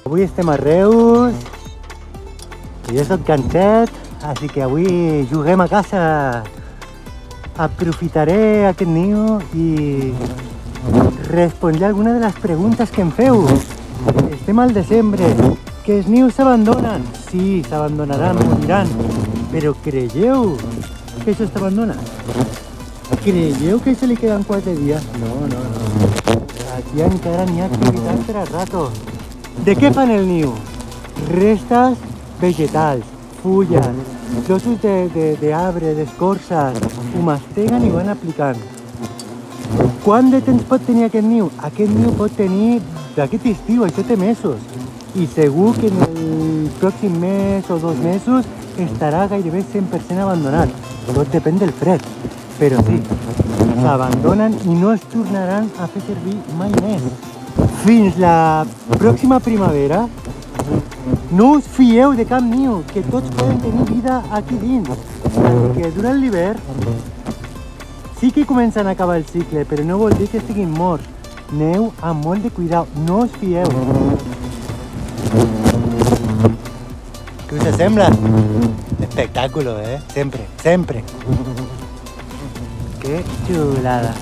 Avui estem a Reus, i jo soc Ganxet, així que avui juguem a casa. Aprofitaré aquest niu i respondré alguna de les preguntes que em feu. Estem al desembre, que els nius s'abandonen. Sí, s'abandonaran, moriran. Però creieu que això està abandonat? Creieu que se li queden 4 dies? No. Aquí encara n'hi ha activitat per a rato. De què fan el niu? Restes vegetals, fulles, trossos d'arbre, d'escorces, ho masteguen i van aplicant. Quant de temps pot tenir aquest niu? Aquest niu pot tenir d'aquest estiu, això té mesos. I segur que en el pròxim mes o 2 mesos estarà gairebé 100% abandonat. Tot depèn del fred, però sí, s'abandonen i no es tornaran a fer servir mai més. Fins la pròxima primavera, no us fieu de cap niu, que tots poden tenir vida aquí dins. Així que durant l'hivern sí que comencen a acabar el cicle, però no vol dir que estiguin morts. Aneu amb molt de cuidado, no us fieu. Què us sembla? Espectáculo, Sempre. Qué chulada.